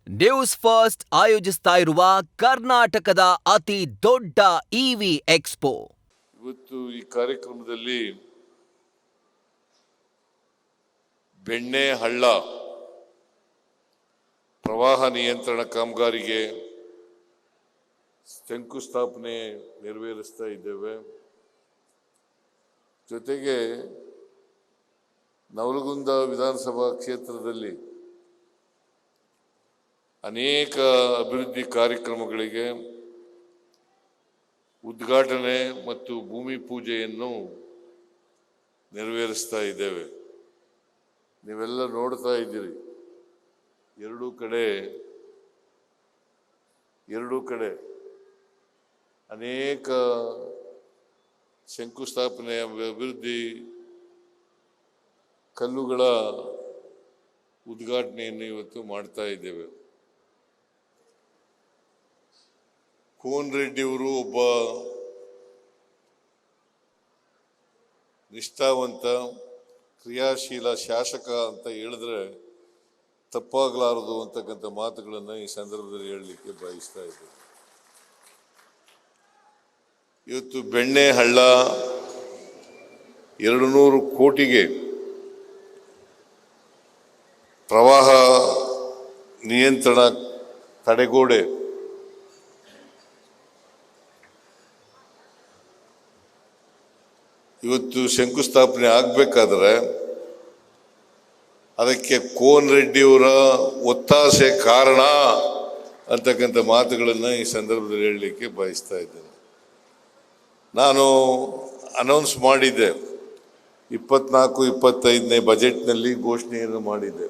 News first ಆಯೋಜಿಸ್ತಾ ಇರುವ ಕರ್ನಾಟಕದ ಅತಿ ದೊಡ್ಡ ಇವಿ ಎಕ್ಸ್ಪೋ. ಇವತ್ತು ಈ ಕಾರ್ಯಕ್ರಮದಲ್ಲಿ ಬೆಣ್ಣೆ ಹಳ್ಳ ಪ್ರವಾಹ ನಿಯಂತ್ರಣ ಕಾಮಗಾರಿಗೆ ಶಂಕುಸ್ಥಾಪನೆ ನೆರವೇರಿಸ್ತಾ ಇದ್ದೇವೆ. ಜೊತೆಗೆ ನವಲಗುಂದ ವಿಧಾನಸಭಾ ಕ್ಷೇತ್ರದಲ್ಲಿ ಅನೇಕ ಅಭಿವೃದ್ಧಿ ಕಾರ್ಯಕ್ರಮಗಳಿಗೆ ಉದ್ಘಾಟನೆ ಮತ್ತು ಭೂಮಿ ಪೂಜೆಯನ್ನು ನೆರವೇರಿಸ್ತಾ ಇದ್ದೇವೆ. ನೀವೆಲ್ಲ ನೋಡ್ತಾ ಇದ್ದೀರಿ, ಎರಡೂ ಕಡೆ ಅನೇಕ ಶಂಕುಸ್ಥಾಪನೆ ಅಭಿವೃದ್ಧಿ ಕಲ್ಲುಗಳ ಉದ್ಘಾಟನೆಯನ್ನು ಇವತ್ತು ಮಾಡ್ತಾ ಇದ್ದೇವೆ. ಕೋನ್ ರೆಡ್ಡಿಯವರು ಒಬ್ಬ ನಿಷ್ಠಾವಂತ ಕ್ರಿಯಾಶೀಲ ಶಾಸಕ ಅಂತ ಹೇಳಿದ್ರೆ ತಪ್ಪಾಗಲಾರದು ಅಂತಕ್ಕಂಥ ಮಾತುಗಳನ್ನು ಈ ಸಂದರ್ಭದಲ್ಲಿ ಹೇಳಲಿಕ್ಕೆ ಬಯಸ್ತಾ ಇದ್ದೇನೆ. ಇವತ್ತು ಬೆಣ್ಣೆ ಹಳ್ಳ 200 ಕೋಟಿಗೆ ಪ್ರವಾಹ ನಿಯಂತ್ರಣ ತಡೆಗೋಡೆ ಇವತ್ತು ಶಂಕುಸ್ಥಾಪನೆ ಆಗಬೇಕಾದ್ರೆ ಅದಕ್ಕೆ ಕೋನ್ ರೆಡ್ಡಿಯವರ ಒತ್ತಾಸೆ ಕಾರಣ ಅಂತಕ್ಕಂಥ ಮಾತುಗಳನ್ನು ಈ ಸಂದರ್ಭದಲ್ಲಿ ಹೇಳಲಿಕ್ಕೆ ಬಯಸ್ತಾ ಇದ್ದೇನೆ. ನಾನು ಅನೌನ್ಸ್ ಮಾಡಿದ್ದೆ, 24-25ನೇ ಬಜೆಟ್ನಲ್ಲಿ ಘೋಷಣೆಯನ್ನು ಮಾಡಿದ್ದೆ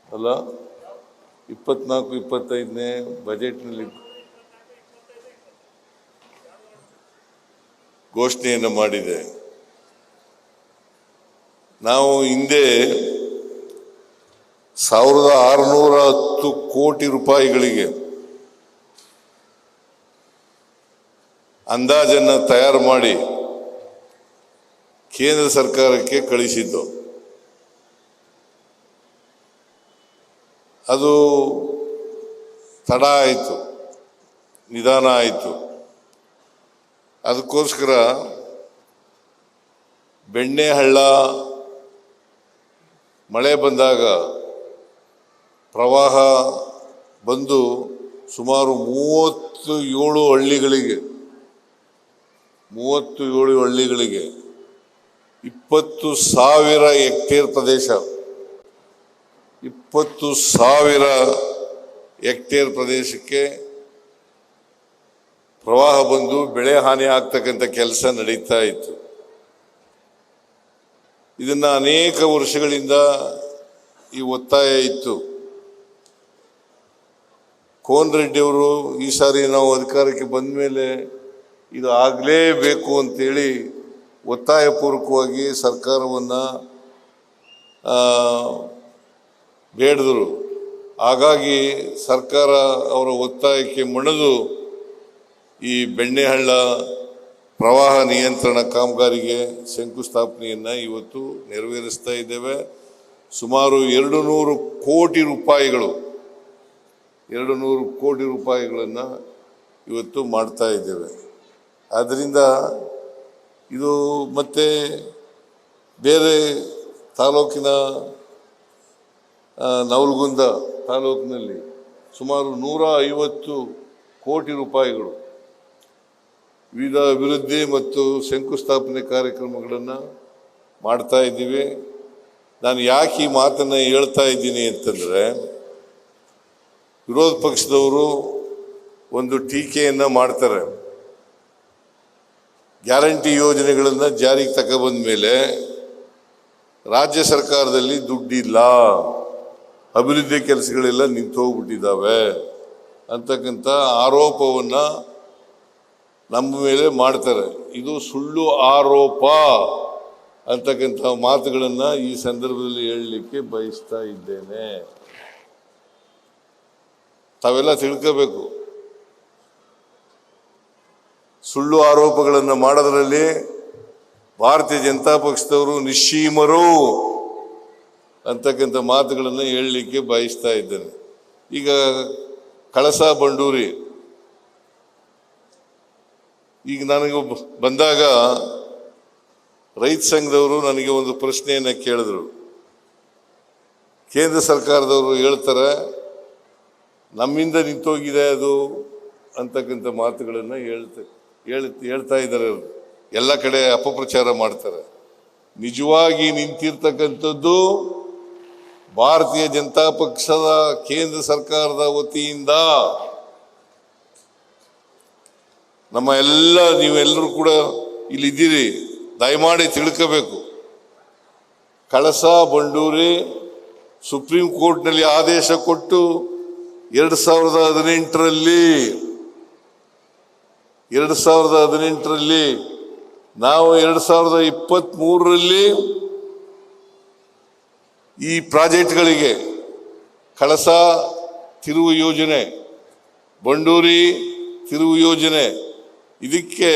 ಅಲ್ಲ, 24-25ನೇ ಬಜೆಟ್ನಲ್ಲಿ ಘೋಷಣೆಯನ್ನು ಮಾಡಿದೆ. ನಾವು ಹಿಂದೆ 1610 ಕೋಟಿ ರೂಪಾಯಿಗಳಿಗೆ ಅಂದಾಜನ್ನು ತಯಾರು ಮಾಡಿ ಕೇಂದ್ರ ಸರ್ಕಾರಕ್ಕೆ ಕಳಿಸಿದ್ದು. ಅದು ತಡ ಆಯಿತು, ನಿಧಾನ ಆಯಿತು. ಅದಕ್ಕೋಸ್ಕರ ಬೆಣ್ಣೆ ಹಳ್ಳ ಮಳೆ ಬಂದಾಗ ಪ್ರವಾಹ ಬಂದು ಸುಮಾರು 37 ಹಳ್ಳಿಗಳಿಗೆ 20,000 ಹೆಕ್ಟೇರ್ ಪ್ರದೇಶ 20,000 ಹೆಕ್ಟೇರ್ ಪ್ರದೇಶಕ್ಕೆ ಪ್ರವಾಹ ಬಂದು ಬೆಳೆ ಹಾನಿ ಆಗ್ತಕ್ಕಂಥ ಕೆಲಸ ನಡೀತಾ ಇತ್ತು. ಇದನ್ನ ಅನೇಕ ವರ್ಷಗಳಿಂದ ಈ ಒತ್ತಾಯ ಇತ್ತು. ಕೋನ್ ರೆಡ್ಡಿಯವರು ಈ ಸಾರಿ ನಾವು ಅಧಿಕಾರಕ್ಕೆ ಬಂದ ಮೇಲೆ ಇದು ಆಗಲೇಬೇಕು ಅಂತೇಳಿ ಒತ್ತಾಯಪೂರ್ವಕವಾಗಿ ಸರ್ಕಾರವನ್ನು ಬೇಡಿದರು. ಹಾಗಾಗಿ ಸರ್ಕಾರ ಅವರ ಒತ್ತಾಯಕ್ಕೆ ಮಣಿದು ಈ ಬೆಣ್ಣೆಹಳ್ಳ ಪ್ರವಾಹ ನಿಯಂತ್ರಣ ಕಾಮಗಾರಿಗೆ ಶಂಕುಸ್ಥಾಪನೆಯನ್ನು ಇವತ್ತು ನೆರವೇರಿಸ್ತಾ ಇದ್ದೇವೆ. ಸುಮಾರು 200 ಕೋಟಿ ರೂಪಾಯಿಗಳನ್ನು ಇವತ್ತು ಮಾಡ್ತಾ ಇದ್ದೇವೆ. ಆದ್ದರಿಂದ ಇದು ಮತ್ತೆ ಬೇರೆ ತಾಲೂಕಿನ ನವಲಗುಂದ ತಾಲೂಕಿನಲ್ಲಿ ಸುಮಾರು 150 ಕೋಟಿ ರೂಪಾಯಿಗಳು ವಿವಿಧ ಅಭಿವೃದ್ಧಿ ಮತ್ತು ಶಂಕುಸ್ಥಾಪನೆ ಕಾರ್ಯಕ್ರಮಗಳನ್ನು ಮಾಡ್ತಾ ಇದ್ದೀವಿ. ನಾನು ಯಾಕೆ ಈ ಮಾತನ್ನು ಹೇಳ್ತಾ ಇದ್ದೀನಿ ಅಂತಂದರೆ, ವಿರೋಧ ಪಕ್ಷದವರು ಒಂದು ಟೀಕೆಯನ್ನು ಮಾಡ್ತಾರೆ. ಗ್ಯಾರಂಟಿ ಯೋಜನೆಗಳನ್ನು ಜಾರಿಗೆ ತಗೊಬಂದ ಮೇಲೆ ರಾಜ್ಯ ಸರ್ಕಾರದಲ್ಲಿ ದುಡ್ಡಿಲ್ಲ, ಅಭಿವೃದ್ಧಿ ಕೆಲಸಗಳೆಲ್ಲ ನಿಂತೋಗ್ಬಿಟ್ಟಿದ್ದಾವೆ ಅಂತಕ್ಕಂಥ ಆರೋಪವನ್ನು ನಮ್ಮ ಮೇಲೆ ಮಾಡ್ತಾರೆ. ಇದು ಸುಳ್ಳು ಆರೋಪ ಅಂತಕ್ಕಂಥ ಮಾತುಗಳನ್ನು ಈ ಸಂದರ್ಭದಲ್ಲಿ ಹೇಳಲಿಕ್ಕೆ ಬಯಸ್ತಾ ಇದ್ದೇನೆ. ತಾವೆಲ್ಲ ತಿಳ್ಕೋಬೇಕು, ಸುಳ್ಳು ಆರೋಪಗಳನ್ನು ಮಾಡೋದ್ರಲ್ಲಿ ಭಾರತೀಯ ಜನತಾ ಪಕ್ಷದವರು ನಿಶ್ಚೀಮರು. ಅಂತಕ್ಕಂಥ ಮಾತುಗಳನ್ನು ಹೇಳಲಿಕ್ಕೆ ಬಯಸ್ತಾ ಇದ್ದೇನೆ. ಈಗ ಕಳಸಾ ಬಂಡೂರಿ, ಈಗ ನನಗೆ ಬಂದಾಗ ರೈತ ಸಂಘದವರು ನನಗೆ ಒಂದು ಪ್ರಶ್ನೆಯನ್ನು ಕೇಳಿದ್ರು. ಕೇಂದ್ರ ಸರ್ಕಾರದವರು ಹೇಳ್ತಾರೆ ನಮ್ಮಿಂದ ನಿಂತೋಗಿದೆ ಅದು ಅಂತಕ್ಕಂಥ ಮಾತುಗಳನ್ನು ಹೇಳ್ತಾ ಇದ್ದಾರೆ. ಎಲ್ಲ ಕಡೆ ಅಪಪ್ರಚಾರ ಮಾಡ್ತಾರೆ. ನಿಜವಾಗಿ ನಿಂತಿರ್ತಕ್ಕಂಥದ್ದು ಭಾರತೀಯ ಜನತಾ ಪಕ್ಷದ ಕೇಂದ್ರ ಸರ್ಕಾರದ ವತಿಯಿಂದ. ನಮ್ಮ ನೀವೆಲ್ಲರೂ ಕೂಡ ಇಲ್ಲಿದ್ದೀರಿ, ದಯಮಾಡಿ ತಿಳ್ಕೋಬೇಕು. ಕಳಸಾ ಬಂಡೂರಿ ಸುಪ್ರೀಂ ಕೋರ್ಟ್ನಲ್ಲಿ ಆದೇಶ ಕೊಟ್ಟು 2018ರಲ್ಲಿ ನಾವು 2023ರಲ್ಲಿ ಈ ಪ್ರಾಜೆಕ್ಟ್ಗಳಿಗೆ ಕಳಸಾ ತಿರುವು ಯೋಜನೆ, ಬಂಡೂರಿ ತಿರುವು ಯೋಜನೆ, ಇದಕ್ಕೆ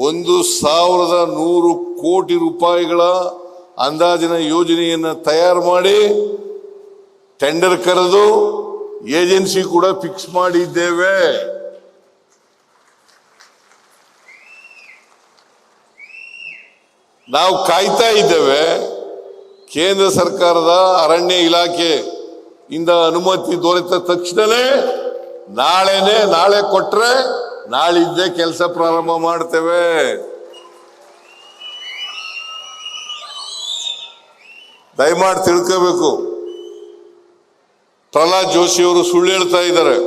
1,100 ಕೋಟಿ ರೂಪಾಯಿಗಳ ಅಂದಾಜಿನ ಯೋಜನೆಯನ್ನು ತಯಾರು ಮಾಡಿ ಟೆಂಡರ್ ಕರೆದು ಏಜೆನ್ಸಿ ಕೂಡ ಫಿಕ್ಸ್ ಮಾಡಿದ್ದೇವೆ. ನಾವು ಕಾಯ್ತಾ ಇದ್ದೇವೆ. ಕೇಂದ್ರ ಸರ್ಕಾರದ ಅರಣ್ಯ ಇಲಾಖೆಯಿಂದ ಅನುಮತಿ ದೊರೆತ ತಕ್ಷಣನೇ ನಾಳೆ ಕೊಟ್ರೆ ನಾಳಿದ್ದೇ ಕೆಲಸ ಪ್ರಾರಂಭ ಮಾಡ್ತೇವೆ. ದಯಮಾಡಿ ತಿಳ್ಕೋಬೇಕು. ಪ್ರಹ್ಲಾದ್ ಜೋಶಿ ಅವರು ಸುಳ್ಳು ಹೇಳ್ತಾ ಇದ್ದಾರೆ.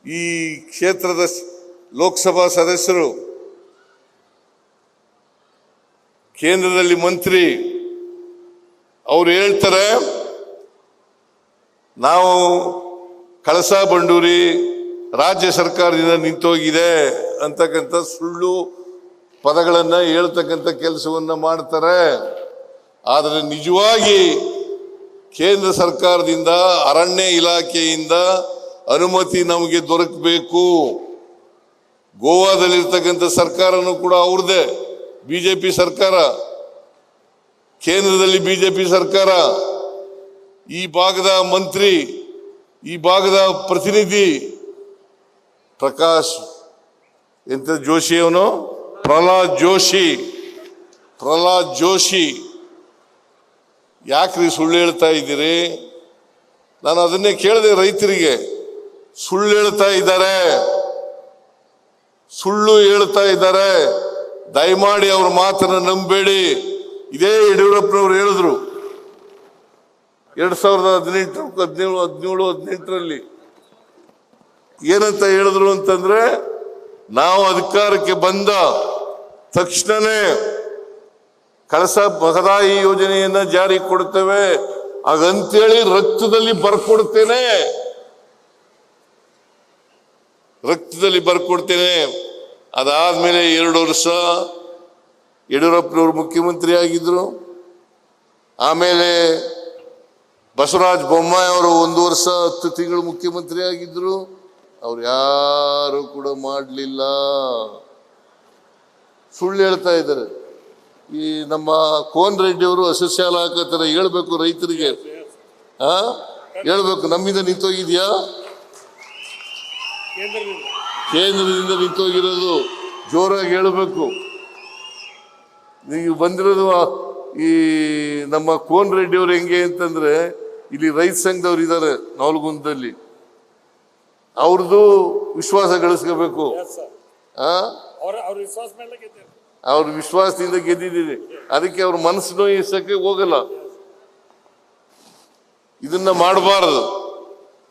ಈ ಕ್ಷೇತ್ರದ ಲೋಕಸಭಾ ಸದಸ್ಯರು, ಕೇಂದ್ರದಲ್ಲಿ ಮಂತ್ರಿ, ಅವ್ರು ಹೇಳ್ತಾರೆ ನಾವು ಕಳಸಾ ಬಂಡೂರಿ ರಾಜ್ಯ ಸರ್ಕಾರದಿಂದ ನಿಂತೋಗಿದೆ ಅಂತಕ್ಕಂಥ ಸುಳ್ಳು ಪದಗಳನ್ನು ಹೇಳ್ತಕ್ಕಂಥ ಕೆಲಸವನ್ನು ಮಾಡ್ತಾರೆ. ಆದರೆ ನಿಜವಾಗಿ ಕೇಂದ್ರ ಸರ್ಕಾರದಿಂದ, ಅರಣ್ಯ ಇಲಾಖೆಯಿಂದ ಅನುಮತಿ ನಮಗೆ ದೊರಕಬೇಕು. ಗೋವಾದಲ್ಲಿರ್ತಕ್ಕಂಥ ಸರ್ಕಾರನೂ ಕೂಡ ಅವ್ರದ್ದೇ, ಬಿಜೆಪಿ ಸರ್ಕಾರ, ಕೇಂದ್ರದಲ್ಲಿ ಬಿಜೆಪಿ ಸರ್ಕಾರ. ಈ ಭಾಗದ ಮಂತ್ರಿ, ಈ ಭಾಗದ ಪ್ರತಿನಿಧಿ ಜೋಶಿ ಅವನು ಪ್ರಹ್ಲಾದ್ ಜೋಶಿ ಯಾಕ್ರಿ ಸುಳ್ಳು ಹೇಳ್ತಾ ಇದ್ದೀರಿ? ನಾನು ಅದನ್ನೇ ಕೇಳಿದೆ ರೈತರಿಗೆ. ಸುಳ್ಳು ಹೇಳ್ತಾ ಇದ್ದಾರೆ. ದಯಮಾಡಿ ಅವ್ರ ಮಾತನ್ನು ನಂಬೇಡಿ. ಇದೇ ಯಡಿಯೂರಪ್ಪನವರು ಹೇಳಿದ್ರು 2018ರಲ್ಲಿ ಏನಂತ ಹೇಳಿದ್ರು ಅಂತಂದ್ರೆ, ನಾವು ಅಧಿಕಾರಕ್ಕೆ ಬಂದ ತಕ್ಷಣನೇ ಕಳಸಾ ಮಹದಾಯಿ ಯೋಜನೆಯನ್ನ ಜಾರಿ ಕೊಡ್ತೇವೆ ಹಾಗಂತೇಳಿ ರಕ್ತದಲ್ಲಿ ಬರ್ಕೊಡ್ತೇನೆ. ಅದಾದ್ಮೇಲೆ 2 ವರ್ಷ ಯಡಿಯೂರಪ್ಪನವರು ಮುಖ್ಯಮಂತ್ರಿ ಆಗಿದ್ರು. ಆಮೇಲೆ ಬಸವರಾಜ ಬೊಮ್ಮಾಯಿ ಅವರು 1 ವರ್ಷ 10 ತಿಂಗಳು ಮುಖ್ಯಮಂತ್ರಿ ಆಗಿದ್ರು. ಅವ್ರು ಯಾರು ಕೂಡ ಮಾಡಲಿಲ್ಲ. ಸುಳ್ಳು ಹೇಳ್ತಾ ಇದ್ದಾರೆ. ಈ ನಮ್ಮ ಕೋನ್ ರೆಡ್ಡಿ ಅವರು ಅಸಸ್ಯಾಲ ಹಾಕತ್ತಾರೆ. ಹೇಳ್ಬೇಕು ರೈತರಿಗೆ, ಹೇಳ್ಬೇಕು ನಮ್ಮಿಂದ ನಿಂತೋಗಿದ್ಯಾ? ಕೇಂದ್ರದಿಂದ ನಿಂತೋಗಿರೋದು ಜೋರಾಗಿ ಹೇಳಬೇಕು. ನೀವು ಬಂದಿರೋದು ಈ ನಮ್ಮ ಕೋನ್ ರೆಡ್ಡಿ ಅವರು ಹೆಂಗೆ ಅಂತಂದ್ರೆ, ಇಲ್ಲಿ ರೈತ ಸಂಘದವ್ರು ಇದ್ದಾರೆ ನವಲಗುಂದದಲ್ಲಿ, ಅವ್ರದ್ದು ವಿಶ್ವಾಸ ಗಳಿಸ್ಕೋಬೇಕು. ಅವ್ರ ವಿಶ್ವಾಸದಿಂದ ಗೆದ್ದಿದ್ದೀರಿ. ಅದಕ್ಕೆ ಅವ್ರ ಮನಸ್ಸು ನೋಯಿಸಕ್ಕೆ ಹೋಗಲ್ಲ. ಇದನ್ನ ಮಾಡಬಾರದು.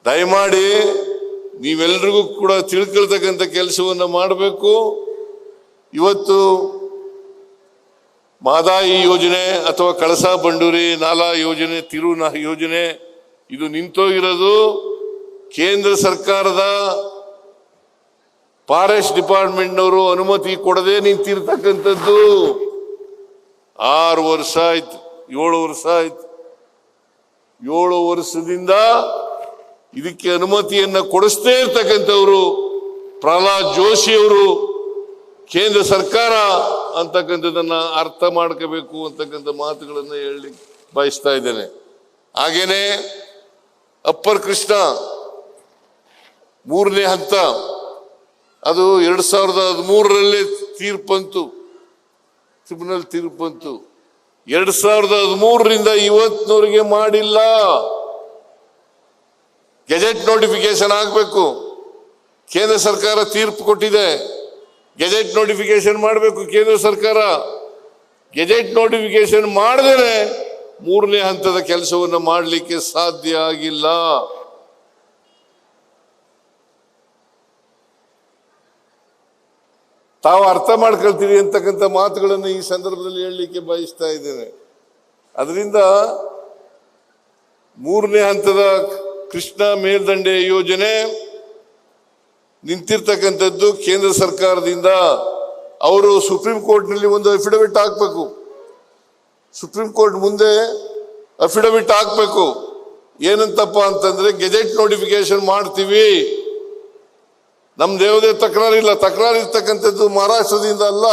ದಯಮಾಡಿ ನೀವೆಲ್ರಿಗೂ ಕೂಡ ತಿಳ್ಕೊಳ್ತಕ್ಕಂಥ ಕೆಲಸವನ್ನ ಮಾಡಬೇಕು. ಇವತ್ತು ಮಹದಾಯಿ ಯೋಜನೆ ಅಥವಾ ಕಳಸಾ ಬಂಡೂರಿ ನಾಲಾ ಯೋಜನೆ, ಯೋಜನೆ ಇದು ನಿಂತೋಗಿರೋದು ಕೇಂದ್ರ ಸರ್ಕಾರದ ಫಾರೆಸ್ಟ್ ಡಿಪಾರ್ಟ್ಮೆಂಟ್ನವರು ಅನುಮತಿ ಕೊಡದೆ ನಿಂತಿರ್ತಕ್ಕಂಥದ್ದು. 6 ವರ್ಷ ಆಯ್ತು, 7 ವರ್ಷ ಆಯ್ತು. 7 ವರ್ಷದಿಂದ ಇದಕ್ಕೆ ಅನುಮತಿಯನ್ನ ಕೊಡಿಸ್ತೇ ಇರ್ತಕ್ಕಂಥವ್ರು ಪ್ರಹ್ಲಾದ್ ಜೋಶಿ ಅವರು. ಕೇಂದ್ರ ಸರ್ಕಾರ ಅಂತಕ್ಕಂಥದ್ದನ್ನ ಅರ್ಥ ಮಾಡ್ಕೋಬೇಕು ಅಂತಕ್ಕಂಥ ಮಾತುಗಳನ್ನು ಹೇಳಿ ಬಯಸ್ತಾ ಇದ್ದೇನೆ. ಹಾಗೇನೆ ಅಪ್ಪರ್ ಕೃಷ್ಣ 3ನೇ ಹಂತ ಅದು 2013 ತೀರ್ಪಂತು, ಟ್ರಿಬ್ಯುನಲ್ ತೀರ್ಪಂತು. 2013ರಿಂದ ಇವತ್ತಿನವರೆಗೆ ಮಾಡಿಲ್ಲ. ಗೆಜೆಟ್ ನೋಟಿಫಿಕೇಶನ್ ಆಗಬೇಕು. ಕೇಂದ್ರ ಸರ್ಕಾರ ತೀರ್ಪು ಕೊಟ್ಟಿದೆ, ಗೆಜೆಟ್ ನೋಟಿಫಿಕೇಶನ್ ಮಾಡಬೇಕು ಕೇಂದ್ರ ಸರ್ಕಾರ. ಗೆಜೆಟ್ ನೋಟಿಫಿಕೇಶನ್ ಮಾಡದೇನೆ 3ನೇ ಹಂತದ ಕೆಲಸವನ್ನು ಮಾಡಲಿಕ್ಕೆ ಸಾಧ್ಯ ಆಗಿಲ್ಲ. ತಾವು ಅರ್ಥ ಮಾಡ್ಕೊಳ್ತೀರಿ ಅಂತಕ್ಕಂಥ ಮಾತುಗಳನ್ನು ಈ ಸಂದರ್ಭದಲ್ಲಿ ಹೇಳಲಿಕ್ಕೆ ಬಯಸ್ತಾ ಇದ್ದೇನೆ. ಅದರಿಂದ 3ನೇ ಹಂತದ ಕೃಷ್ಣ ಮೇಲ್ದಂಡೆ ಯೋಜನೆ ನಿಂತಿರ್ತಕ್ಕಂಥದ್ದು ಕೇಂದ್ರ ಸರ್ಕಾರದಿಂದ. ಅವರು ಸುಪ್ರೀಂ ಕೋರ್ಟ್ನಲ್ಲಿ ಒಂದು ಅಫಿಡವಿಟ್ ಹಾಕಬೇಕು. ಸುಪ್ರೀಂ ಕೋರ್ಟ್ ಮುಂದೆ ಅಫಿಡವಿಟ್ ಹಾಕಬೇಕು. ಏನಂತಪ್ಪ ಅಂತಂದ್ರೆ ಗೆಜೆಟ್ ನೋಟಿಫಿಕೇಶನ್ ಮಾಡ್ತೀವಿ, ನಮ್ದು ಯಾವುದೇ ತಕರಾರಿಲ್ಲ. ತಕರಾರು ಇರ್ತಕ್ಕಂಥದ್ದು ಮಹಾರಾಷ್ಟ್ರದಿಂದ ಅಲ್ಲ,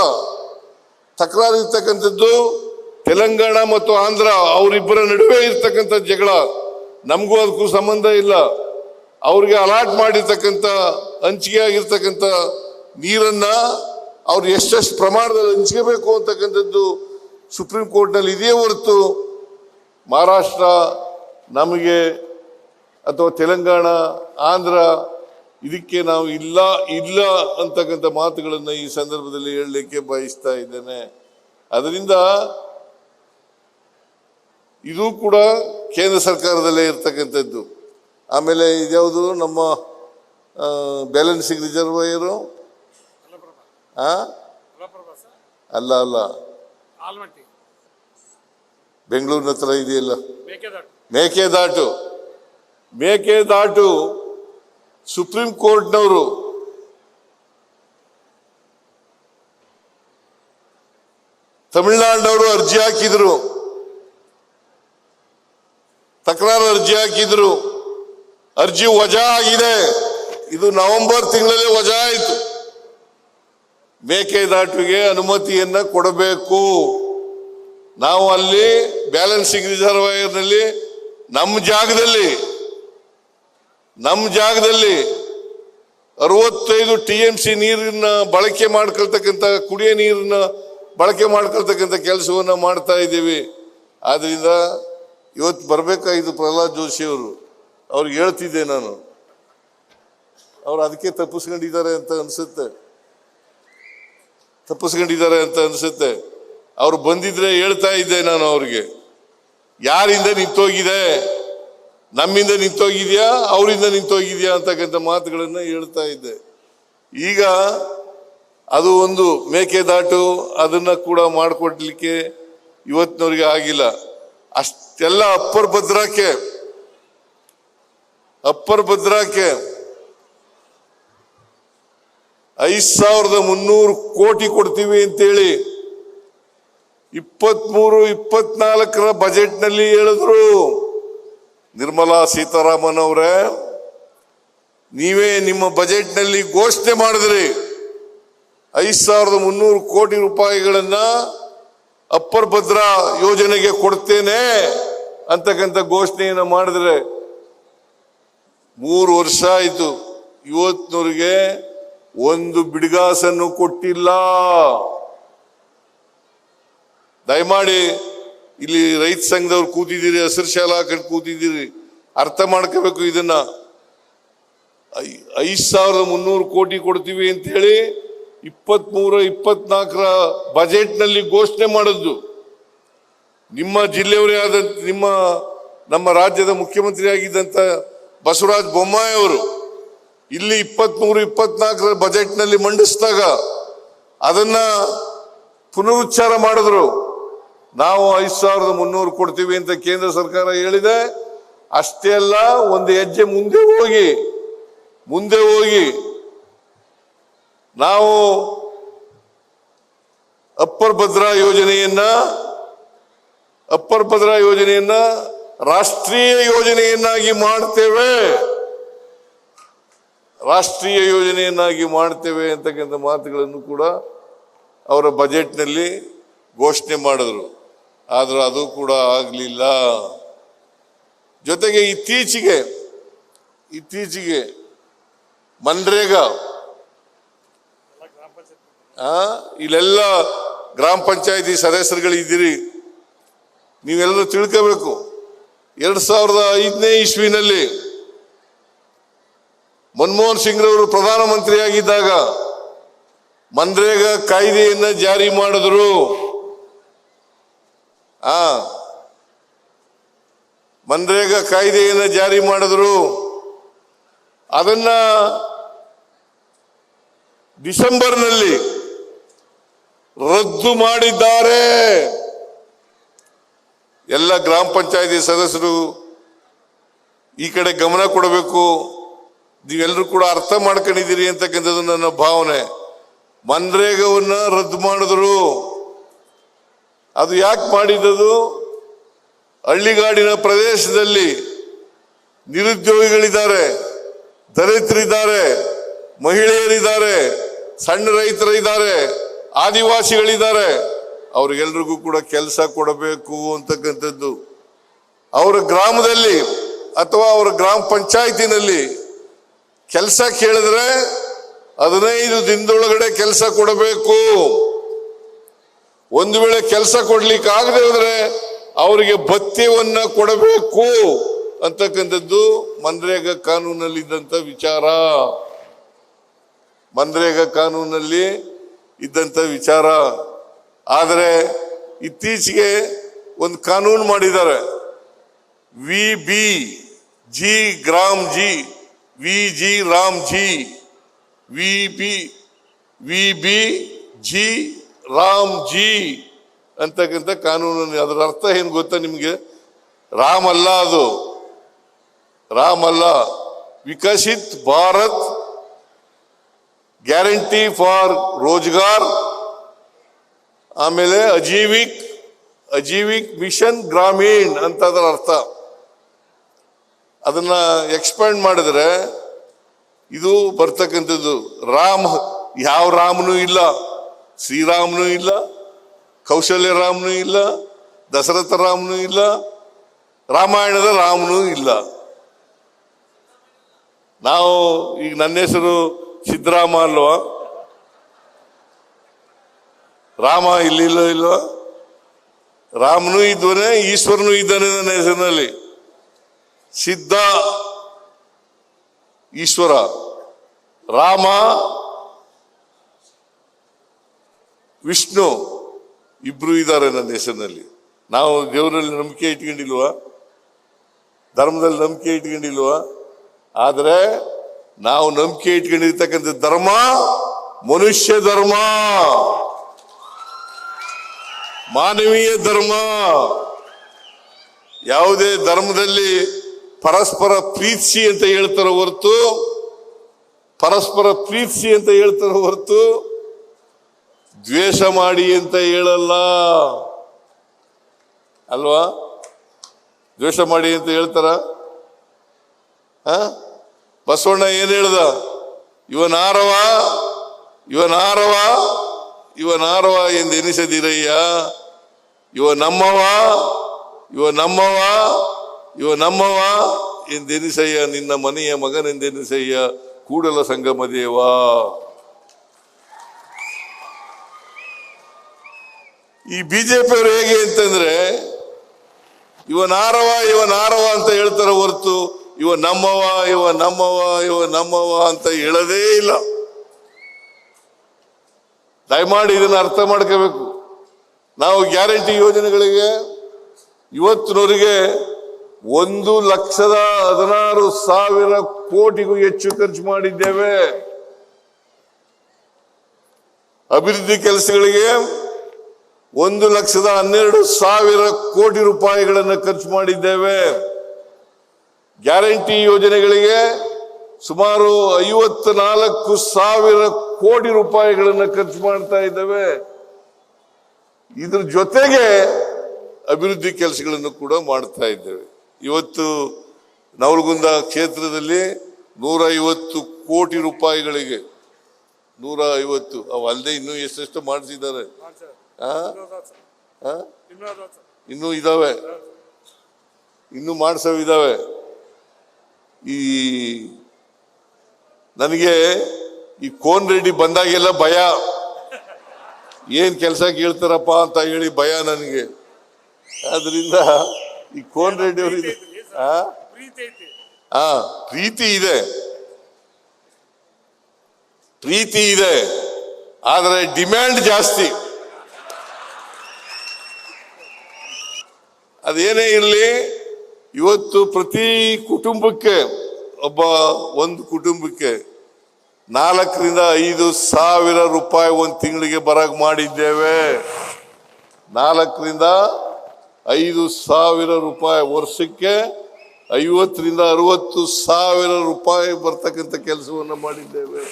ತಕರಾರು ಇರ್ತಕ್ಕಂಥದ್ದು ತೆಲಂಗಾಣ ಮತ್ತು ಆಂಧ್ರ ಅವರಿಬ್ಬರ ನಡುವೆ ಇರ್ತಕ್ಕಂಥ ಜಗಳ. ನಮಗೂ ಅದಕ್ಕೂ ಸಂಬಂಧ ಇಲ್ಲ. ಅವ್ರಿಗೆ ಅಲಾಟ್ ಮಾಡಿರ್ತಕ್ಕಂಥ ಹಂಚಿಕೆ ಆಗಿರ್ತಕ್ಕಂಥ ನೀರನ್ನ ಅವ್ರು ಎಷ್ಟೆಷ್ಟು ಪ್ರಮಾಣದಲ್ಲಿ ಹಂಚ್ಕೋಬೇಕು ಅಂತಕ್ಕಂಥದ್ದು ಸುಪ್ರೀಂ ಕೋರ್ಟ್ನಲ್ಲಿ ಇದೆಯೇ ಹೊರತು ಮಹಾರಾಷ್ಟ್ರ ನಮಗೆ ಅಥವಾ ತೆಲಂಗಾಣ ಆಂಧ್ರ ಇದಕ್ಕೆ ನಾವು ಇಲ್ಲ ಅಂತಕ್ಕಂಥ ಮಾತುಗಳನ್ನು ಈ ಸಂದರ್ಭದಲ್ಲಿ ಹೇಳಲಿಕ್ಕೆ ಬಯಸ್ತಾ ಇದ್ದೇನೆ. ಅದರಿಂದ ಇದು ಕೂಡ ಕೇಂದ್ರ ಸರ್ಕಾರದಲ್ಲೇ ಇರ್ತಕ್ಕಂಥದ್ದು. ಆಮೇಲೆ ಇದ್ಯಾವುದು ನಮ್ಮ ಬ್ಯಾಲೆನ್ಸಿಂಗ್ ರಿಸರ್ವಾಯರು ಅಲ್ಲ ಬೆಂಗಳೂರಿನ ಹತ್ರ ಇದೆಯಲ್ಲ ಮೇಕೆದಾಟು ಸುಪ್ರೀಂ ಕೋರ್ಟ್ನವರು ತಮಿಳುನಾಡಿನವರು ಅರ್ಜಿ ಹಾಕಿದ್ರು, ತಕರಾರು ಅರ್ಜಿ ಹಾಕಿದ್ರು. ಅರ್ಜಿ ವಜಾ ಆಗಿದೆ. ಇದು ನವೆಂಬರ್ ತಿಂಗಳಲ್ಲಿ ವಜಾ ಆಯಿತು. ಮೇಕೆದಾಟುಗೆ ಅನುಮತಿಯನ್ನ ಕೊಡಬೇಕು. ನಾವು ಅಲ್ಲಿ ಬ್ಯಾಲೆನ್ಸಿಂಗ್ ರಿಸರ್ವಾಯರ್ನಲ್ಲಿ ನಮ್ಮ ಜಾಗದಲ್ಲಿ 65 TMC ನೀರನ್ನ ಬಳಕೆ ಮಾಡ್ಕೊಳ್ತಕ್ಕಂಥ ಕುಡಿಯೋ ನೀರನ್ನ ಬಳಕೆ ಮಾಡ್ಕೊಳ್ತಕ್ಕಂಥ ಕೆಲಸವನ್ನ ಮಾಡ್ತಾ ಇದ್ದೀವಿ. ಆದ್ರಿಂದ ಇವತ್ತು ಬರಬೇಕಾಗಿದ್ದು ಪ್ರಹ್ಲಾದ್ ಜೋಶಿ ಅವರು. ಅವ್ರಿಗೆ ಹೇಳ್ತಿದ್ದೆ ನಾನು, ಅವ್ರು ಅದಕ್ಕೆ ತಪ್ಪಿಸ್ಕೊಂಡಿದ್ದಾರೆ ಅಂತ ಅನ್ಸುತ್ತೆ. ಅವ್ರು ಬಂದಿದ್ರೆ ಹೇಳ್ತಾ ಇದ್ದೆ ನಾನು ಅವ್ರಿಗೆ, ಯಾರಿಂದ ನಿಂತೋಗಿದೆ, ನಮ್ಮಿಂದ ನಿಂತೋಗಿದ್ಯಾ ಅವರಿಂದ ನಿಂತೋಗಿದ್ಯಾ ಅಂತಕ್ಕಂಥ ಮಾತುಗಳನ್ನ ಹೇಳ್ತಾ ಇದ್ದೆ. ಈಗ ಅದು ಒಂದು ಮೇಕೆದಾಟು ಅದನ್ನ ಕೂಡ ಮಾಡಿಕೊಡ್ಲಿಕ್ಕೆ ಇವತ್ತಿನವ್ರಿಗೆ ಆಗಿಲ್ಲ. ಅಷ್ಟೆಲ್ಲ ಅಪ್ಪರ್ ಭದ್ರಾಕ್ಕೆ 5300 ಕೋಟಿ ಕೊಡ್ತೀವಿ ಅಂತೇಳಿ 23-24 ಬಜೆಟ್ ನಲ್ಲಿ ಹೇಳಿದ್ರು. ನಿರ್ಮಲಾ ಸೀತಾರಾಮನ್ ಅವರೇ, ನೀವೇ ನಿಮ್ಮ ಬಜೆಟ್ ನಲ್ಲಿ ಘೋಷಣೆ ಮಾಡಿದ್ರಿ 5300 ಕೋಟಿ ರೂಪಾಯಿಗಳನ್ನ ಅಪ್ಪರ್ ಭದ್ರಾ ಯೋಜನೆಗೆ ಕೊಡ್ತೇನೆ ಅಂತಕ್ಕಂಥ ಘೋಷಣೆಯನ್ನು ಮಾಡಿದ್ರೆ 3 ವರ್ಷ ಆಯ್ತು. ಇವತ್ತಿನವರಿಗೆ ಒಂದು ಬಿಡಿಗಾಸನ್ನು ಕೊಟ್ಟಿಲ್ಲ. ದಯಮಾಡಿ ಇಲ್ಲಿ ರೈತ ಸಂಘದವ್ರು ಕೂತಿದ್ದೀರಿ, ಹಸಿರು ಶಾಲಾ ಹಾಕೊಂಡು ಕೂತಿದ್ದೀರಿ, ಅರ್ಥ ಮಾಡ್ಕೋಬೇಕು. ಇದನ್ನ 5300 ಕೋಟಿ ಕೊಡ್ತೀವಿ ಅಂತ ಹೇಳಿ 23-24 ಬಜೆಟ್ ನಲ್ಲಿ ಘೋಷಣೆ ಮಾಡಿದ್ದು. ನಿಮ್ಮ ಜಿಲ್ಲೆಯವರೇ ಆದ ನಮ್ಮ ರಾಜ್ಯದ ಮುಖ್ಯಮಂತ್ರಿ ಆಗಿದ್ದಂತ ಬಸವರಾಜ ಬೊಮ್ಮಾಯಿ ಅವರು ಇಲ್ಲಿ 23-24 ಬಜೆಟ್ ನಲ್ಲಿ ಮಂಡಿಸಿದಾಗ ಅದನ್ನ ಪುನರುಚ್ಚಾರ ಮಾಡಿದ್ರು. ನಾವು 5300 ಕೊಡ್ತೀವಿ ಅಂತ ಕೇಂದ್ರ ಸರ್ಕಾರ ಹೇಳಿದೆ. ಅಷ್ಟೇ ಅಲ್ಲ, ಒಂದು ಹೆಜ್ಜೆ ಮುಂದೆ ಹೋಗಿ ನಾವು ಅಪ್ಪರ್ ಭದ್ರಾ ಯೋಜನೆಯನ್ನ ರಾಷ್ಟ್ರೀಯ ಯೋಜನೆಯನ್ನಾಗಿ ಮಾಡ್ತೇವೆ ಅಂತಕ್ಕಂಥ ಮಾತುಗಳನ್ನು ಕೂಡ ಅವರ ಬಜೆಟ್ನಲ್ಲಿ ಘೋಷಣೆ ಮಾಡಿದ್ರು. ಆದರೂ ಅದು ಕೂಡ ಆಗಲಿಲ್ಲ. ಜೊತೆಗೆ ಇತ್ತೀಚೆಗೆ ಮನ್ರೇಗಾ ಇಲ್ಲೆಲ್ಲ ಗ್ರಾಮ ಪಂಚಾಯತಿ ಸದಸ್ಯರುಗಳಿದ್ದೀರಿ, ನೀವೆಲ್ಲರೂ ತಿಳ್ಕೋಬೇಕು. 2005ನೇ ಇಸ್ವಿನಲ್ಲಿ ಮನಮೋಹನ್ ಸಿಂಗ್ ರವರು ಪ್ರಧಾನಮಂತ್ರಿಯಾಗಿದ್ದಾಗ ಮನ್ರೇಗಾ ಕಾಯ್ದೆಯನ್ನ ಜಾರಿ ಮಾಡಿದ್ರು. ಮನ್ರೇಗಾ ಕಾಯ್ದೆಯನ್ನ ಜಾರಿ ಮಾಡಿದ್ರು. ಅದನ್ನ ಡಿಸೆಂಬರ್ನಲ್ಲಿ ರದ್ದು ಮಾಡಿದ್ದಾರೆ. ಎಲ್ಲ ಗ್ರಾಮ ಪಂಚಾಯತಿ ಸದಸ್ಯರು ಈ ಕಡೆ ಗಮನ ಕೊಡಬೇಕು. ನೀವೆಲ್ಲರೂ ಕೂಡ ಅರ್ಥ ಮಾಡ್ಕೊಂಡಿದ್ದೀರಿ ಅಂತಕ್ಕಂಥದ್ದು ನನ್ನ ಭಾವನೆ. ಮನ್ರೇಗಾವನ್ನ ರದ್ದು ಮಾಡಿದ್ರು. ಅದು ಯಾಕೆ ಮಾಡಿದ್ದು? ಹಳ್ಳಿಗಾಡಿನ ಪ್ರದೇಶದಲ್ಲಿ ನಿರುದ್ಯೋಗಿಗಳಿದ್ದಾರೆ, ದಲಿತರಿದ್ದಾರೆ, ಮಹಿಳೆಯರಿದ್ದಾರೆ, ಸಣ್ಣ ರೈತರಿದ್ದಾರೆ, ಆದಿವಾಸಿಗಳಿದ್ದಾರೆ. ಅವ್ರಿಗೆಲ್ರಿಗೂ ಕೂಡ ಕೆಲಸ ಕೊಡಬೇಕು ಅಂತಕ್ಕಂಥದ್ದು. ಅವರ ಗ್ರಾಮದಲ್ಲಿ ಅಥವಾ ಅವರ ಗ್ರಾಮ ಪಂಚಾಯತಿನಲ್ಲಿ ಕೆಲಸ ಕೇಳಿದ್ರೆ 15 ದಿನದೊಳಗಡೆ ಕೆಲಸ ಕೊಡಬೇಕು. ಒಂದು ವೇಳೆ ಕೆಲಸ ಕೊಡ್ಲಿಕ್ಕೆ ಆಗದೆ ಹೋದ್ರೆ ಅವರಿಗೆ ಭತ್ಯೆಯನ್ನ ಕೊಡಬೇಕು ಅಂತಕ್ಕಂಥದ್ದು ಮನ್ರೇಗಾ ಕಾನೂನಲ್ಲಿ ಇದ್ದಂತ ವಿಚಾರ. ಮನ್ರೇಗಾ ಕಾನೂನಲ್ಲಿ ಇದ್ದಂತ ವಿಚಾರ. ಆದರೆ ಇತ್ತೀಚೆಗೆ ಒಂದು ಕಾನೂನು ಮಾಡಿದ್ದಾರೆ, VBG gram G, VG Ram G, VBG Ram G ಅಂತಕ್ಕಂಥ ಕಾನೂನು. ಅದರ ಅರ್ಥ ಏನ್ ಗೊತ್ತಾ ನಿಮ್ಗೆ? ರಾಮ್ ಅಲ್ಲ, ಅದು ರಾಮ್ ಅಲ್ಲ. ವಿಕಸಿತ್ ಭಾರತ್ ಗ್ಯಾರಂಟಿ ಫಾರ್ ರೋಜ್ಗಾರ್, ಆಮೇಲೆ ಅಜೀವಿಕ್ ಮಿಷನ್ ಗ್ರಾಮೀಣ್ ಅಂತ ಅದರ ಅರ್ಥ. ಅದನ್ನ ಎಕ್ಸ್ಪ್ಯಾಂಡ್ ಮಾಡಿದ್ರೆ ಇದು ಬರ್ತಕ್ಕಂಥದ್ದು. ರಾಮ್ ಯಾವ ರಾಮನೂ ಇಲ್ಲ, ಶ್ರೀರಾಮನೂ ಇಲ್ಲ, ಕೌಶಲ್ಯ ರಾಮನೂ ಇಲ್ಲ, ದಶರಥ ರಾಮನೂ ಇಲ್ಲ, ರಾಮಾಯಣದ ರಾಮನೂ ಇಲ್ಲ. ನಾವು ಈಗ ನನ್ನ ಹೆಸರು ಸಿದ್ದರಾಮ ಅಲ್ವಾ? ರಾಮ ಇಲ್ವಾ? ರಾಮನೂ ಇದ್ದವನೇ, ಈಶ್ವರನೂ ಇದ್ದಾನೆ ನನ್ನ ಹೆಸರಿನಲ್ಲಿ. ಸಿದ್ಧ ಈಶ್ವರ, ರಾಮ ವಿಷ್ಣು ಇಬ್ರು ಇದ್ದಾರೆ ನನ್ನ ಹೆಸರಿನಲ್ಲಿ. ನಾವು ದೇವರಲ್ಲಿ ನಂಬಿಕೆ ಇಟ್ಕೊಂಡಿಲ್ವಾ? ಧರ್ಮದಲ್ಲಿ ನಂಬಿಕೆ ಇಟ್ಕೊಂಡಿಲ್ವಾ? ಆದರೆ ನಾವು ನಂಬಿಕೆ ಇಟ್ಕೊಂಡಿರ್ತಕ್ಕಂಥ ಧರ್ಮ ಮನುಷ್ಯ ಧರ್ಮ, ಮಾನವೀಯ ಧರ್ಮ. ಯಾವುದೇ ಧರ್ಮದಲ್ಲಿ ಪರಸ್ಪರ ಪ್ರೀತಿಸಿ ಅಂತ ಹೇಳ್ತಾರೋ ಹೊರತು, ದ್ವೇಷ ಮಾಡಿ ಅಂತ ಹೇಳಲ್ಲ ಅಲ್ವಾ? ದ್ವೇಷ ಮಾಡಿ ಅಂತ ಹೇಳ್ತಾರ? ಬಸವಣ್ಣ ಏನ್ ಹೇಳ್ದ? ಇವನಾರವ ಎಂದೆನಿಸದಿರಯ್ಯ, ಇವ ನಮ್ಮವ ಎಂದೆನಿಸಯ್ಯ, ನಿನ್ನ ಮನೆಯ ಮಗನೆಂದೆನಿಸಯ್ಯ, ಕೂಡಲ ಸಂಗಮ ದೇವ. ಈ ಬಿಜೆಪಿಯವರು ಹೇಗೆ ಅಂತಂದ್ರೆ ಇವನಾರವ ಅಂತ ಹೇಳ್ತಾರೆ ಹೊರತು ಇವ ನಮ್ಮವ ಅಂತ ಹೇಳದೇ ಇಲ್ಲ. ದಯಮಾಡಿ ಇದನ್ನ ಅರ್ಥ ಮಾಡ್ಕೋಬೇಕು. ನಾವು ಗ್ಯಾರಂಟಿ ಯೋಜನೆಗಳಿಗೆ ಇವತ್ತಿನವರೆಗೆ 1,16,000 ಕೋಟಿಗೂ ಹೆಚ್ಚು ಖರ್ಚು ಮಾಡಿದ್ದೇವೆ. ಅಭಿವೃದ್ಧಿ ಕೆಲಸಗಳಿಗೆ 1,12,000 ಕೋಟಿ ರೂಪಾಯಿಗಳನ್ನು ಖರ್ಚು ಮಾಡಿದ್ದೇವೆ. ಗ್ಯಾರಂಟಿ ಯೋಜನೆಗಳಿಗೆ ಸುಮಾರು 54,000 ಕೋಟಿ ರೂಪಾಯಿಗಳನ್ನು ಖರ್ಚು ಮಾಡ್ತಾ ಇದ್ದೇವೆ. ಇದ್ರ ಜೊತೆಗೆ ಅಭಿವೃದ್ಧಿ ಕೆಲಸಗಳನ್ನು ಕೂಡ ಮಾಡ್ತಾ ಇದ್ದೇವೆ. ಇವತ್ತು ನವಲಗುಂದ ಕ್ಷೇತ್ರದಲ್ಲಿ 150 ಕೋಟಿ ರೂಪಾಯಿಗಳಿಗೆ 150 ಅವು ಅಲ್ಲದೆ ಇನ್ನೂ ಎಷ್ಟೆಷ್ಟು ಮಾಡಿಸಿದ್ದಾರೆ. ಇನ್ನೂ ಇದಾವೆ, ಇನ್ನೂ ಮಾಡಿಸೋವಿದಾವೆ. ಈ ನನಗೆ ಈ ಕೋನ್ ರೆಡ್ಡಿ ಬಂದಾಗೆಲ್ಲ ಭಯ, ಏನ್ ಕೆಲಸ ಕೇಳ್ತಾರಪ್ಪ ಅಂತ ಹೇಳಿ ಭಯ ನನಗೆ. ಆದ್ರಿಂದ ಈ ಕೋನ್ ರೆಡ್ಡಿ ಅವರಿಗೆ ಪ್ರೀತಿ ಇದೆ, ಆದರೆ ಡಿಮ್ಯಾಂಡ್ ಜಾಸ್ತಿ. ಅದೇನೇ ಇರಲಿ, ಇವತ್ತು ಪ್ರತಿ ಕುಟುಂಬಕ್ಕೆ ಒಂದು ಕುಟುಂಬಕ್ಕೆ 4,000 ರಿಂದ 5,000 ರೂಪಾಯಿ ಒಂದು ತಿಂಗಳಿಗೆ ಬರಕ್ ಮಾಡಿದ್ದೇವೆ. 4,000 ರಿಂದ 5,000 ರೂಪಾಯಿ ವರ್ಷಕ್ಕೆ 50,000 ರಿಂದ 60,000 ರೂಪಾಯಿ ಬರ್ತಕ್ಕಂಥ ಕೆಲಸವನ್ನು ಮಾಡಿದ್ದೇವೆ.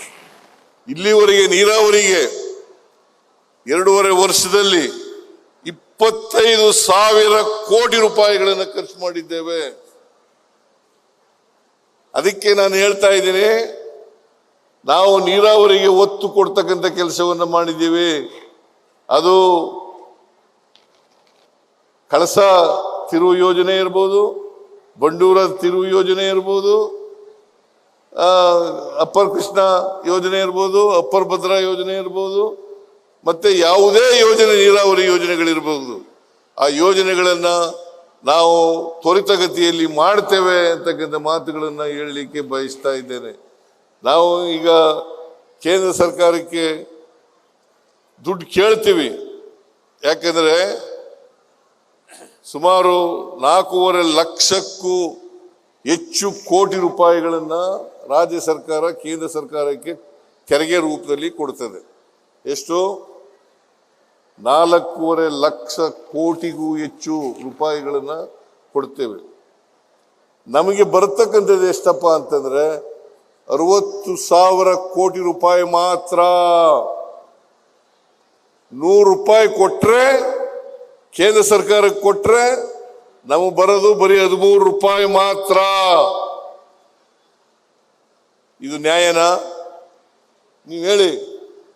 ಇಲ್ಲಿವರೆಗೆ ನೀರಾವರಿಗೆ 2.5 ವರ್ಷದಲ್ಲಿ 25,000 ಕೋಟಿ ರೂಪಾಯಿಗಳನ್ನು ಖರ್ಚು ಮಾಡಿದ್ದೇವೆ. ಅದಕ್ಕೆ ನಾನು ಹೇಳ್ತಾ ಇದ್ದೀನಿ, ನಾವು ನೀರಾವರಿಗೆ ಒತ್ತು ಕೊಡ್ತಕ್ಕಂಥ ಕೆಲಸವನ್ನು ಮಾಡಿದ್ದೀವಿ. ಅದು ಕಳಸ ತಿರುವು ಯೋಜನೆ ಇರ್ಬೋದು, ಬಂಡೂರ ತಿರುವು ಯೋಜನೆ ಇರ್ಬೋದು, ಅಪ್ಪರ್ ಕೃಷ್ಣ ಯೋಜನೆ ಇರ್ಬೋದು, ಅಪ್ಪರ್ ಭದ್ರಾ ಯೋಜನೆ ಇರ್ಬೋದು, ಮತ್ತೆ ಯಾವುದೇ ಯೋಜನೆ, ನೀರಾವರಿ ಯೋಜನೆಗಳಿರ್ಬೋದು, ಆ ಯೋಜನೆಗಳನ್ನ ನಾವು ತ್ವರಿತಗತಿಯಲ್ಲಿ ಮಾಡ್ತೇವೆ ಅಂತಕ್ಕಂಥ ಮಾತುಗಳನ್ನು ಹೇಳಲಿಕ್ಕೆ ಬಯಸ್ತಾ ಇದ್ದೇನೆ. ನಾವು ಈಗ ಕೇಂದ್ರ ಸರ್ಕಾರಕ್ಕೆ ದುಡ್ಡು ಕೇಳ್ತೀವಿ, ಯಾಕಂದ್ರೆ ಸುಮಾರು 4.5 ಲಕ್ಷಕ್ಕೂ ಹೆಚ್ಚು ಕೋಟಿ ರೂಪಾಯಿಗಳನ್ನ ರಾಜ್ಯ ಸರ್ಕಾರ ಕೇಂದ್ರ ಸರ್ಕಾರಕ್ಕೆ ತೆರಿಗೆ ರೂಪದಲ್ಲಿ ಕೊಡ್ತದೆ. ಎಷ್ಟು? 4.5 ಲಕ್ಷ ಕೋಟಿಗೂ ಹೆಚ್ಚು ರೂಪಾಯಿಗಳನ್ನ ಕೊಡ್ತೇವೆ. ನಮಗೆ ಬರ್ತಕ್ಕಂಥದ್ದು ಎಷ್ಟಪ್ಪ ಅಂತಂದ್ರೆ 60,000 ಕೋಟಿ ರೂಪಾಯಿ ಮಾತ್ರ. 100 ರೂಪಾಯಿ ಕೊಟ್ರೆ, ಕೇಂದ್ರ ಸರ್ಕಾರಕ್ಕೆ ಕೊಟ್ರೆ ನಮಗೆ ಬರೋದು ಬರೀ 13 ರೂಪಾಯಿ ಮಾತ್ರ. ಇದು ನ್ಯಾಯನಾ? ನೀವು ಹೇಳಿ.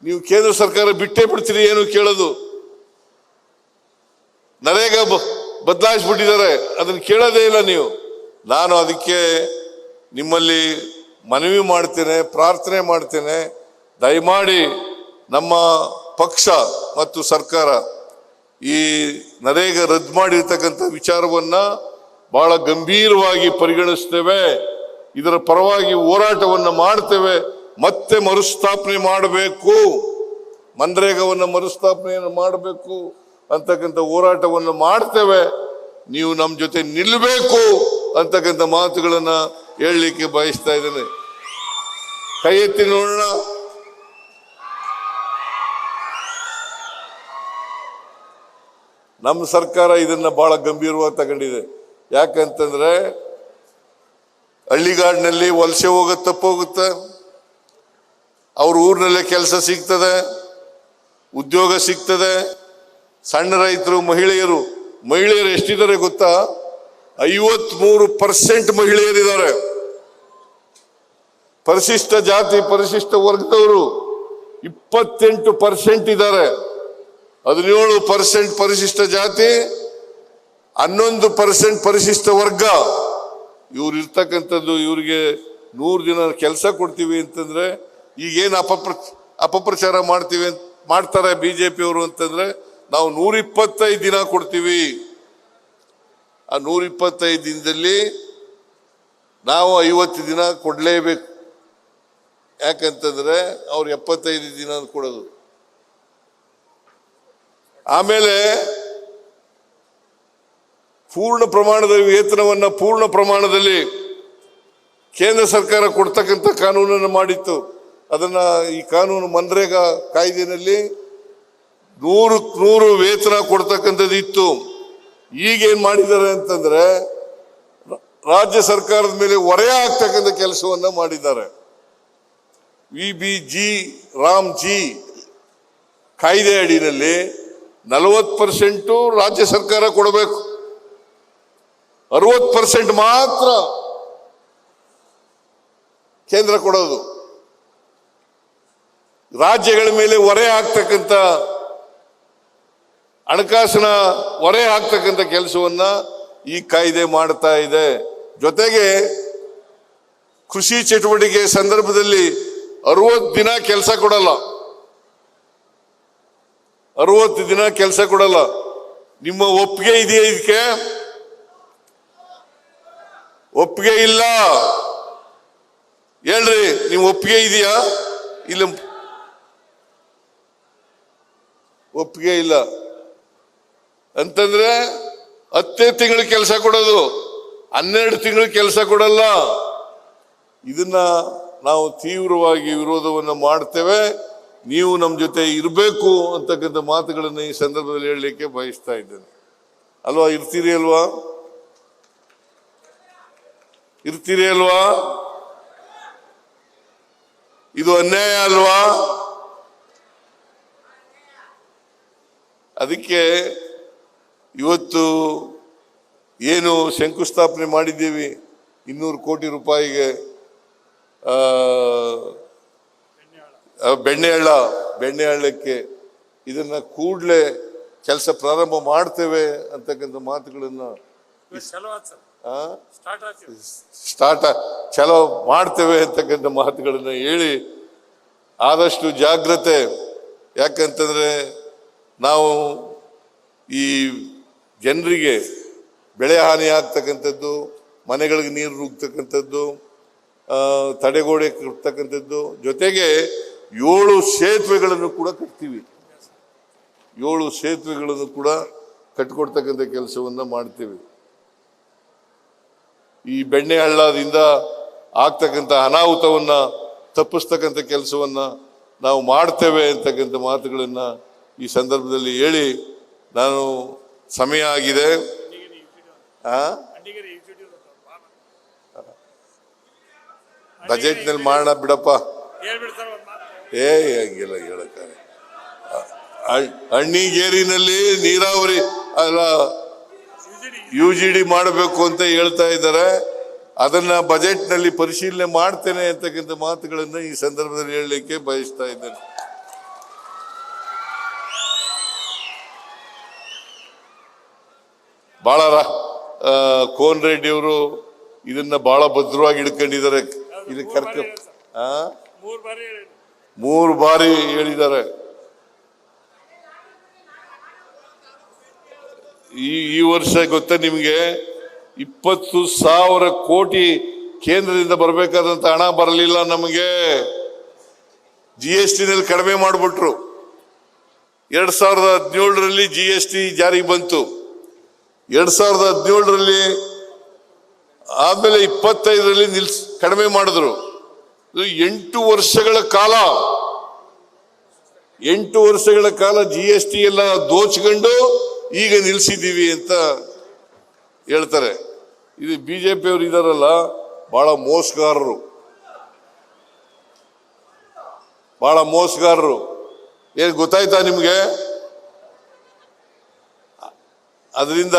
ನೀವು ಕೇಂದ್ರ ಸರ್ಕಾರ ಬಿಟ್ಟೇ ಬಿಡ್ತೀರಿ ಏನು ಕೇಳೋದು? ನರೇಗಾ ಬದಲಾಯಿಸ್ಬಿಟ್ಟಿದ್ದಾರೆ, ಅದನ್ನು ಕೇಳೋದೇ ಇಲ್ಲ ನೀವು. ನಾನು ಅದಕ್ಕೆ ನಿಮ್ಮಲ್ಲಿ ಮನವಿ ಮಾಡ್ತೇನೆ, ಪ್ರಾರ್ಥನೆ ಮಾಡ್ತೇನೆ, ದಯಮಾಡಿ ನಮ್ಮ ಪಕ್ಷ ಮತ್ತು ಸರ್ಕಾರ ಈ ನರೇಗಾ ರದ್ದು ಮಾಡಿರ್ತಕ್ಕಂಥ ವಿಚಾರವನ್ನ ಬಹಳ ಗಂಭೀರವಾಗಿ ಪರಿಗಣಿಸ್ತೇವೆ. ಇದರ ಪರವಾಗಿ ಹೋರಾಟವನ್ನ ಮಾಡ್ತೇವೆ. ಮತ್ತೆ ಮರುಸ್ಥಾಪನೆ ಮಾಡಬೇಕು, ಮನ್ರೇಗಾವನ್ನು ಮರುಸ್ಥಾಪನೆಯನ್ನು ಮಾಡಬೇಕು ಅಂತಕ್ಕಂಥ ಹೋರಾಟವನ್ನು ಮಾಡ್ತೇವೆ. ನೀವು ನಮ್ಮ ಜೊತೆ ನಿಲ್ಲಬೇಕು ಅಂತಕ್ಕಂಥ ಮಾತುಗಳನ್ನ ಹೇಳಲಿಕ್ಕೆ ಬಯಸ್ತಾ ಇದ್ದೇನೆ. ಕೈ ಎತ್ತಿ ನೋಡೋಣ. ನಮ್ಮ ಸರ್ಕಾರ ಇದನ್ನ ಬಹಳ ಗಂಭೀರವಾಗಿ ತಗೊಂಡಿದೆ. ಯಾಕಂತಂದ್ರೆ ಹಳ್ಳಿಗಾಡಿನಲ್ಲಿ ವಲಸೆ ಹೋಗೋದು ತಪ್ಪೋಗುತ್ತೆ, ಅವ್ರ ಊರಿನಲ್ಲೇ ಕೆಲಸ ಸಿಗ್ತದೆ, ಉದ್ಯೋಗ ಸಿಗ್ತದೆ. ಸಣ್ಣ ರೈತರು, ಮಹಿಳೆಯರು ಎಷ್ಟಿದ್ದಾರೆ ಗೊತ್ತಾ? 53% ಮಹಿಳೆಯರಿದ್ದಾರೆ. ಪರಿಶಿಷ್ಟ ಜಾತಿ, ಪರಿಶಿಷ್ಟ ವರ್ಗದವರು 28% ಇದ್ದಾರೆ. 17% ಪರಿಶಿಷ್ಟ ಜಾತಿ, 11% ಪರಿಶಿಷ್ಟ ವರ್ಗ. ಇವ್ರು ಇರ್ತಕ್ಕಂಥದ್ದು, ಇವ್ರಿಗೆ 100 ದಿನ ಕೆಲಸ ಕೊಡ್ತೀವಿ ಅಂತಂದ್ರೆ, ಈಗೇನು ಅಪಪ್ರಚಾರ ಮಾಡ್ತಾರೆ ಬಿಜೆಪಿಯವರು ಅಂತಂದ್ರೆ, ನಾವು 125 ದಿನ ಕೊಡ್ತೀವಿ. ಆ 125 ದಿನದಲ್ಲಿ ನಾವು 50 ದಿನ ಕೊಡ್ಲೇಬೇಕು. ಯಾಕಂತಂದ್ರೆ ಅವ್ರು 75 ದಿನ ಕೊಡೋದು. ಆಮೇಲೆ ಪೂರ್ಣ ಪ್ರಮಾಣದ ವೇತನವನ್ನ ಪೂರ್ಣ ಪ್ರಮಾಣದಲ್ಲಿ ಕೇಂದ್ರ ಸರ್ಕಾರ ಕೊಡ್ತಕ್ಕಂಥ ಕಾನೂನನ್ನು ಮಾಡಿತ್ತು. ಅದನ್ನ ಈ ಕಾನೂನು ಮನ್ರೇಗಾ ಕಾಯ್ದೆನಲ್ಲಿ 100 ವೇತನ ಕೊಡ್ತಕ್ಕಂಥದ್ದು ಇತ್ತು. ಈಗೇನ್ ಮಾಡಿದ್ದಾರೆ ಅಂತಂದ್ರೆ ರಾಜ್ಯ ಸರ್ಕಾರದ ಮೇಲೆ ಹೊರೆ ಆಗ್ತಕ್ಕಂಥ ಕೆಲಸವನ್ನ ಮಾಡಿದ್ದಾರೆ. VBG ರಾಮ್ಜಿ ಕಾಯ್ದೆ ಅಡಿನಲ್ಲಿ 40% ರಾಜ್ಯ ಸರ್ಕಾರ ಕೊಡಬೇಕು, 60% ಮಾತ್ರ ಕೇಂದ್ರ ಕೊಡೋದು. ರಾಜ್ಯಗಳ ಮೇಲೆ ಹೊರೆ ಹಾಕ್ತಕ್ಕಂಥ ಹಣಕಾಸಿನ ಹೊರೆ ಹಾಕ್ತಕ್ಕಂಥ ಕೆಲಸವನ್ನ ಈ ಕಾಯ್ದೆ ಮಾಡ್ತಾ ಇದೆ. ಜೊತೆಗೆ ಕೃಷಿ ಚಟುವಟಿಕೆ ಸಂದರ್ಭದಲ್ಲಿ 60 ದಿನ ಕೆಲಸ ಕೊಡಲ್ಲ, 60 ದಿನ ಕೆಲಸ ಕೊಡಲ್ಲ. ನಿಮ್ಮ ಒಪ್ಪಿಗೆ ಇದೆಯಾ? ಇದಕ್ಕೆ ಒಪ್ಪಿಗೆ ಇಲ್ಲ ಹೇಳ್ರಿ. ನೀವು ಒಪ್ಪಿಗೆ ಇದೆಯಾ? ಇಲ್ಲ, ಒಪ್ಪಿಗೆ ಇಲ್ಲ ಅಂತಂದ್ರೆ 10 ತಿಂಗಳು ಕೆಲಸ ಕೊಡೋದು, 12 ತಿಂಗಳು ಕೆಲಸ ಕೊಡಲ್ಲ. ಇದನ್ನ ನಾವು ತೀವ್ರವಾಗಿ ವಿರೋಧವನ್ನು ಮಾಡ್ತೇವೆ. ನೀವು ನಮ್ಮ ಜೊತೆ ಇರಬೇಕು ಅಂತಕ್ಕಂಥ ಮಾತುಗಳನ್ನು ಈ ಸಂದರ್ಭದಲ್ಲಿ ಹೇಳಲಿಕ್ಕೆ ಬಯಸ್ತಾ ಇದ್ದೇನೆ. ಅಲ್ವಾ? ಇರ್ತೀರಿ ಅಲ್ವಾ? ಇರ್ತೀರಿ ಅಲ್ವಾ? ಇದು ಅನ್ಯಾಯ ಅಲ್ವಾ? ಅದಕ್ಕೆ ಇವತ್ತು ಏನು ಶಂಕುಸ್ಥಾಪನೆ ಮಾಡಿದ್ದೀವಿ 200 ಕೋಟಿ ರೂಪಾಯಿಗೆ ಬೆಣ್ಣೆಹಳ್ಳಕ್ಕೆ, ಇದನ್ನ ಕೂಡಲೇ ಕೆಲಸ ಪ್ರಾರಂಭ ಮಾಡ್ತೇವೆ ಅಂತಕ್ಕಂಥ ಮಾತುಗಳನ್ನು ಚಲೋ ಮಾಡ್ತೇವೆ ಅಂತಕ್ಕಂಥ ಮಾತುಗಳನ್ನು ಹೇಳಿ ಆದಷ್ಟು ಜಾಗ್ರತೆ. ಯಾಕಂತಂದ್ರೆ ನಾವು ಈ ಜನರಿಗೆ ಬೆಳೆ ಹಾನಿ ಆಗ್ತಕ್ಕಂಥದ್ದು, ಮನೆಗಳಿಗೆ ನೀರು ನುಗ್ತಕ್ಕಂಥದ್ದು, ತಡೆಗೋಡೆ ಕಟ್ತಕ್ಕಂಥದ್ದು, ಜೊತೆಗೆ 7 ಸೇತುವೆಗಳನ್ನು ಕೂಡ ಕಟ್ತೀವಿ. 7 ಸೇತುವೆಗಳನ್ನು ಕೂಡ ಕಟ್ಕೊಡ್ತಕ್ಕಂಥ ಕೆಲಸವನ್ನ ಮಾಡ್ತೀವಿ. ಈ ಬೆಣ್ಣೆ ಹಳ್ಳದಿಂದ ಆಗ್ತಕ್ಕಂಥ ಅನಾಹುತವನ್ನ ತಪ್ಪಿಸ್ತಕ್ಕಂಥ ಕೆಲಸವನ್ನ ನಾವು ಮಾಡ್ತೇವೆ ಅಂತಕ್ಕಂಥ ಮಾತುಗಳನ್ನ ಈ ಸಂದರ್ಭದಲ್ಲಿ ಹೇಳಿ, ನಾನು ಸಮಯ ಆಗಿದೆ. ಬಜೆಟ್ನಲ್ಲಿ ಮಾಡೋಣ ಬಿಡಪ್ಪ. ಹಂಗಿಲ್ಲ ಹೇಳಕ್ಕ. ಅಣ್ಣಿಗೇರಿನಲ್ಲಿ ನೀರಾವರಿ ಅಲ್ಲ UGD ಮಾಡಬೇಕು ಅಂತ ಹೇಳ್ತಾ ಇದ್ದಾರೆ. ಅದನ್ನ ಬಜೆಟ್ ನಲ್ಲಿ ಪರಿಶೀಲನೆ ಮಾಡ್ತೇನೆ ಅಂತಕ್ಕಂಥ ಮಾತುಗಳನ್ನ ಈ ಸಂದರ್ಭದಲ್ಲಿ ಹೇಳಲಿಕ್ಕೆ ಬಯಸ್ತಾ ಇದ್ದೇನೆ. ಬಹಳ ಕೋನ್ ರೆಡ್ಡಿ ಅವರು ಇದನ್ನ ಬಹಳ ಭದ್ರವಾಗಿ ಹಿಡ್ಕೊಂಡಿದ್ದಾರೆ. ಇದು ಕರ್ಕ 3 ಬಾರಿ ಹೇಳಿದ್ದಾರೆ. ಈ ವರ್ಷ ಗೊತ್ತಾ ನಿಮ್ಗೆ 20,000 ಕೋಟಿ ಕೇಂದ್ರದಿಂದ ಬರಬೇಕಾದಂತ ಹಣ ಬರಲಿಲ್ಲ ನಮಗೆ. GST ನಲ್ಲಿ ಕಡಿಮೆ ಮಾಡಿಬಿಟ್ರು. 2017ರಲ್ಲಿ GST ಜಾರಿಗೆ ಬಂತು. 2017ರಲ್ಲಿ ಆಮೇಲೆ 25ರಲ್ಲಿ ಕಡಿಮೆ ಮಾಡಿದ್ರು. 8 ವರ್ಷಗಳ ಕಾಲ GST ಎಲ್ಲ ದೋಚ್ಕೊಂಡು ಈಗ ನಿಲ್ಸಿದ್ದೀವಿ ಅಂತ ಹೇಳ್ತಾರೆ. ಇದು BJP ಅವರು ಇದಾರಲ್ಲ, ಬಹಳ ಮೋಸಗಾರರು. ಏನ್ ಗೊತ್ತಾಯ್ತಾ ನಿಮ್ಗೆ? ಅದರಿಂದ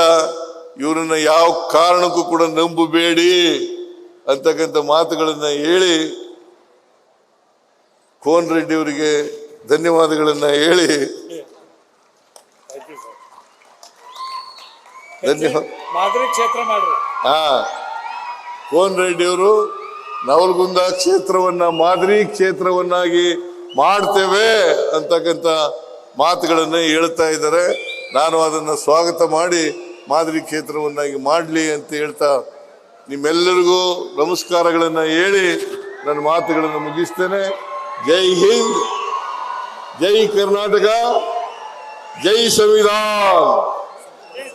ಇವರನ್ನ ಯಾವ ಕಾರಣಕ್ಕೂ ಕೂಡ ನಂಬಬೇಡಿ ಅಂತಕ್ಕಂಥ ಮಾತುಗಳನ್ನ ಹೇಳಿ ಕೋನ್ ರೆಡ್ಡಿ ಅವರಿಗೆ ಧನ್ಯವಾದಗಳನ್ನ ಹೇಳಿ ಮಾದರಿ ಕ್ಷೇತ್ರ ಮಾಡ್ರಿ. ಕೋನ್ ರೆಡ್ಡಿ ಅವರು ನವಲಗುಂದ ಕ್ಷೇತ್ರವನ್ನ ಮಾದರಿ ಕ್ಷೇತ್ರವನ್ನಾಗಿ ಮಾಡ್ತೇವೆ ಅಂತಕ್ಕಂಥ ಮಾತುಗಳನ್ನ ಹೇಳ್ತಾ ಇದ್ದಾರೆ. ನಾನು ಅದನ್ನ ಸ್ವಾಗತ ಮಾಡಿ ಮಾದರಿ ಕ್ಷೇತ್ರವನ್ನಾಗಿ ಮಾಡಲಿ ಅಂತ ಹೇಳ್ತಾ ನಿಮ್ಮೆಲ್ಲರಿಗೂ ನಮಸ್ಕಾರಗಳನ್ನ ಹೇಳಿ ನನ್ನ ಮಾತುಗಳನ್ನು ಮುಗಿಸ್ತೇನೆ. ಜೈ ಹಿಂದ್, ಜೈ ಕರ್ನಾಟಕ, ಜೈ ಸಂವಿಧಾನ.